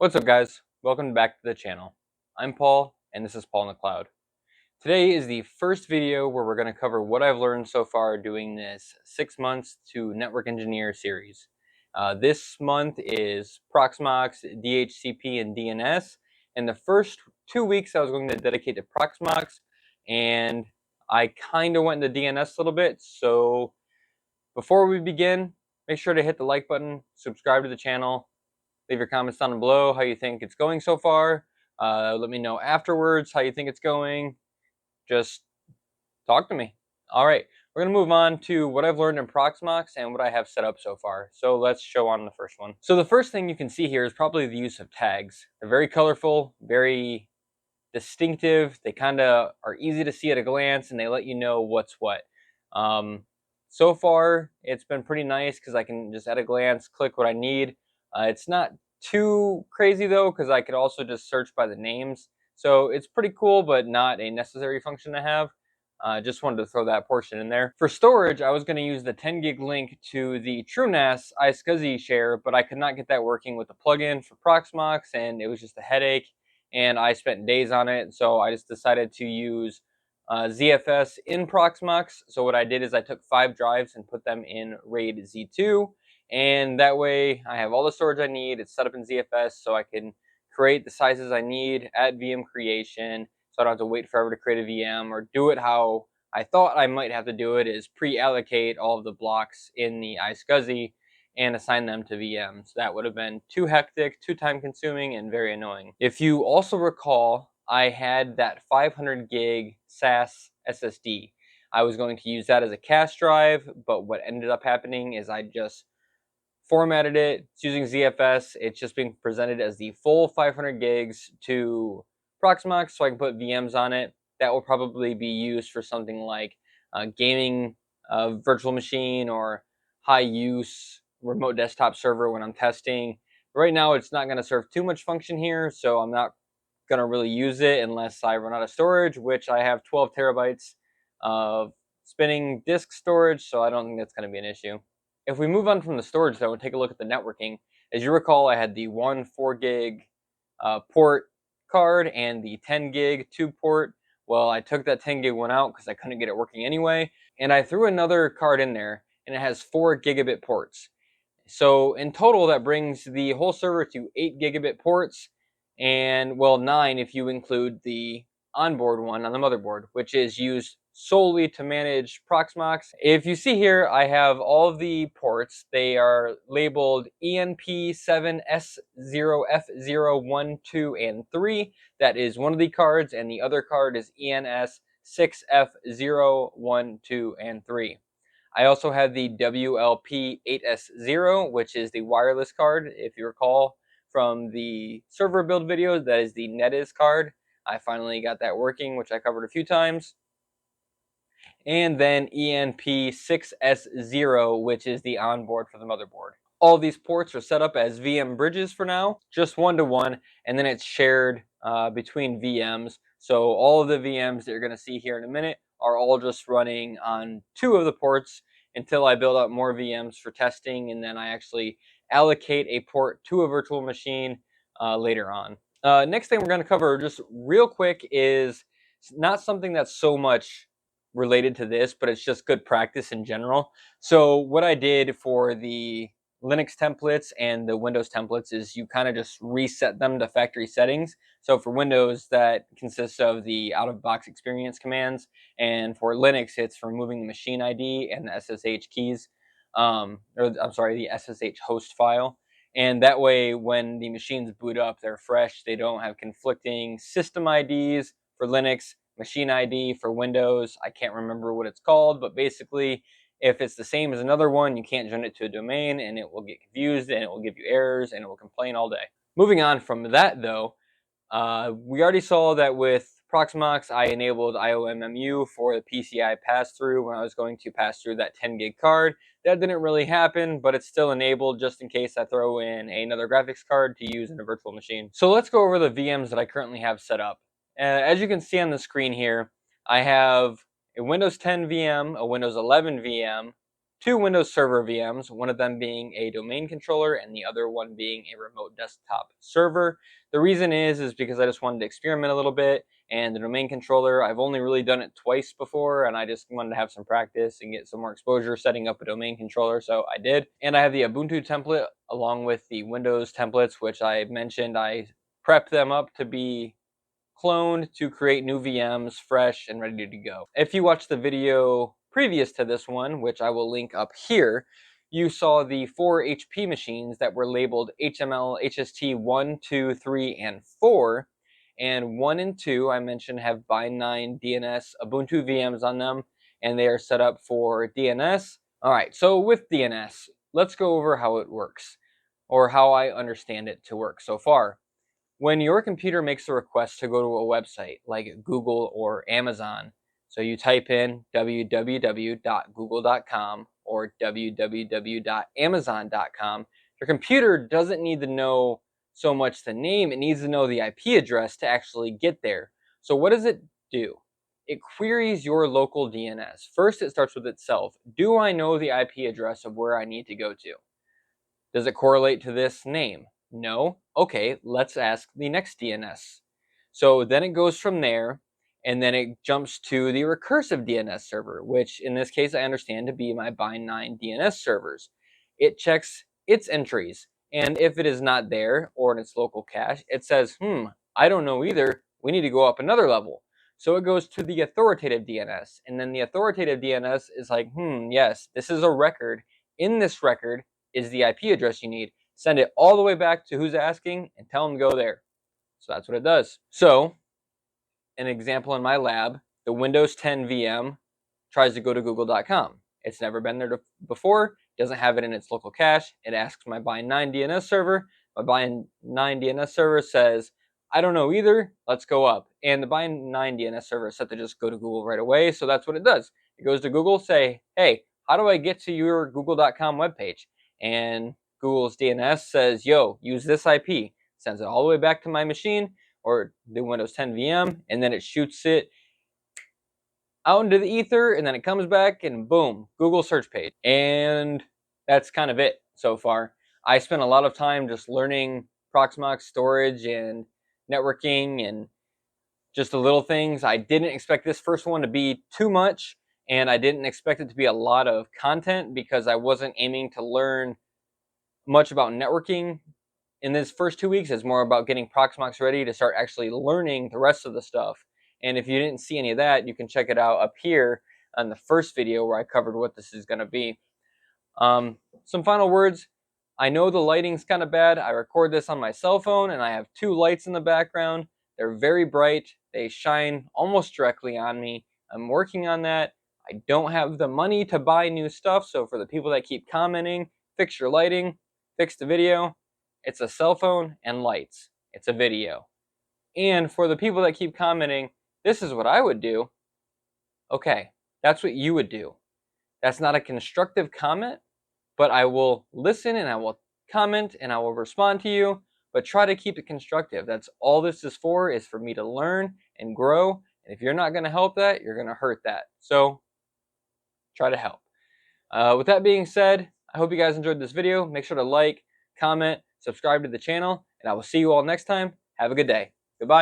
What's up, guys? Welcome back to the channel. I'm Paul, and this is Paul in the Cloud. Today is the first video where we're going to cover what I've learned so far doing this 6 months to network engineer series. This month is Proxmox, DHCP, and DNS, and the first 2 weeks I was going to dedicate to Proxmox, and I kind of went into DNS a little bit. So before we begin, make sure to hit the like button, subscribe to the channel. Leave your comments down below how you think it's going so far. Let me know afterwards how you think it's going. Just talk to me. All right, we're going to move on to what I've learned in Proxmox and what I have set up so far. So let's show on the first one. So the first thing you can see here is probably the use of tags. They're very colorful, very distinctive. They kind of are easy to see at a glance, and they let you know what's what. So far, it's been pretty nice because I can just at a glance click what I need. It's not too crazy though, because I could also just search by the names. So it's pretty cool, but not a necessary function to have. Just wanted to throw that portion in there. For storage, I was going to use the 10 gig link to the TrueNAS iSCSI share, but I could not get that working with the plugin for Proxmox, and it was just a headache, and I spent days on it. So I just decided to use ZFS in Proxmox. So what I did is I took 5 drives and put them in RAID Z2, and that way I have all the storage I need. It's set up in ZFS, so I can create the sizes I need at VM creation, so I don't have to wait forever to create a VM, or do it how I thought I might have to do it, is pre-allocate all of the blocks in the iSCSI and assign them to VMs. That would have been too hectic, too time consuming, and very annoying. If you also recall, I had that 500 gig SAS SSD. I was going to use that as a cache drive, but what ended up happening is I just formatted it. It's using ZFS. It's just being presented as the full 500 gigs to Proxmox, so I can put VMs on it. That will probably be used for something like gaming virtual machine or high use remote desktop server when I'm testing. Right now, it's not going to serve too much function here, so I'm not going to really use it unless I run out of storage, which I have 12 terabytes of spinning disk storage, so I don't think that's going to be an issue. If we move on from the storage, though, and take a look at the networking, as you recall, I had the one 4 gig port card and the 10 gig tube port. Well, I took that 10 gig one out because I couldn't get it working anyway, and I threw another card in there, and it has 4 gigabit ports. So in total, that brings the whole server to 8 gigabit ports, and well, 9 if you include the onboard one on the motherboard, which is used solely to manage Proxmox. If you see here, I have all of the ports. They are labeled ENP7S0F012 and 3. That is one of the cards, and the other card is ENS6F012 and 3. I also have the WLP8S0, which is the wireless card. If you recall from the server build videos, that is the NetIS card. I finally got that working, which I covered a few times. And then ENP6S0, which is the onboard for the motherboard. All these ports are set up as VM bridges for now, just one-to-one, and then it's shared between VMs. So all of the VMs that you're going to see here in a minute are all just running on 2 of the ports until I build out more VMs for testing, and then I actually allocate a port to a virtual machine later on. Next thing we're going to cover just real quick is not something that's so much related to this, but it's just good practice in general. So what I did for the Linux templates and the Windows templates is you kind of just reset them to factory settings. So for Windows, that consists of the out-of-box experience commands, and for Linux, it's removing the machine ID and the SSH keys, the SSH host file. And that way, when the machines boot up, they're fresh. They don't have conflicting system IDs for Linux, machine ID for Windows. I can't remember what it's called, but basically, if it's the same as another one, you can't join it to a domain, and it will get confused, and it will give you errors, and it will complain all day. Moving on from that, though, we already saw that with Proxmox, I enabled IOMMU for the PCI pass-through when I was going to pass through that 10 gig card. That didn't really happen, but it's still enabled just in case I throw in another graphics card to use in a virtual machine. So let's go over the VMs that I currently have set up. As you can see on the screen here, I have a Windows 10 VM, a Windows 11 VM, two Windows Server VMs, one of them being a domain controller and the other one being a remote desktop server. The reason is because I just wanted to experiment a little bit, and the domain controller, I've only really done it twice before, and I just wanted to have some practice and get some more exposure setting up a domain controller, so I did. And I have the Ubuntu template along with the Windows templates, which I mentioned I prepped them up to be cloned to create new VMs fresh and ready to go. If you watched the video previous to this one, which I will link up here, you saw the 4 HP machines that were labeled HML HST 1, 2, 3, and 4. And 1 and 2, I mentioned, have Bind9 DNS Ubuntu VMs on them, and they are set up for DNS. All right, so with DNS, let's go over how it works, or how I understand it to work so far. When your computer makes a request to go to a website like Google or Amazon, so you type in www.google.com or www.amazon.com, your computer doesn't need to know so much the name, it needs to know the IP address to actually get there. So what does it do? It queries your local DNS. First, it starts with itself. Do I know the IP address of where I need to go to? Does it correlate to this name? No. Okay, let's ask the next DNS. So then it goes from there, and then it jumps to the recursive DNS server, which in this case I understand to be my Bind9 DNS servers. It checks its entries, and if it is not there or in its local cache, it says, I don't know either. We need to go up another level. So it goes to the authoritative DNS, and then the authoritative DNS is like, yes, this is a record. In this record is the IP address you need. Send it all the way back to who's asking and tell them to go there. So that's what it does. So an example in my lab, the Windows 10 VM tries to go to google.com. It's never been there before, doesn't have it in its local cache. It asks my Bind9 DNS server. My Bind9 DNS server says, I don't know either, let's go up. And the Bind9 DNS server is set to just go to Google right away, so that's what it does. It goes to Google, say, hey, how do I get to your google.com webpage? And Google's DNS says, yo, use this IP. Sends it all the way back to my machine or the Windows 10 VM, and then it shoots it out into the ether, and then it comes back and boom, Google search page. And that's kind of it so far. I spent a lot of time just learning Proxmox storage and networking and just the little things. I didn't expect this first one to be too much, and I didn't expect it to be a lot of content because I wasn't aiming to learn much about networking in this first 2 weeks. It's more about getting Proxmox ready to start actually learning the rest of the stuff. And if you didn't see any of that, you can check it out up here on the first video where I covered what this is going to be. Some final words. I know the lighting's kind of bad. I record this on my cell phone and I have 2 lights in the background. They're very bright. They shine almost directly on me. I'm working on that. I don't have the money to buy new stuff, so for the people that keep commenting, fix your lighting, fix the video. It's a cell phone and lights. It's a video. And for the people that keep commenting, this is what I would do. Okay, that's what you would do. That's not a constructive comment, but I will listen and I will comment and I will respond to you, but try to keep it constructive. That's all this is for me to learn and grow. And if you're not going to help that, you're going to hurt that. So try to help. With that being said, I hope you guys enjoyed this video. Make sure to like, comment, subscribe to the channel, and I will see you all next time. Have a good day. Goodbye.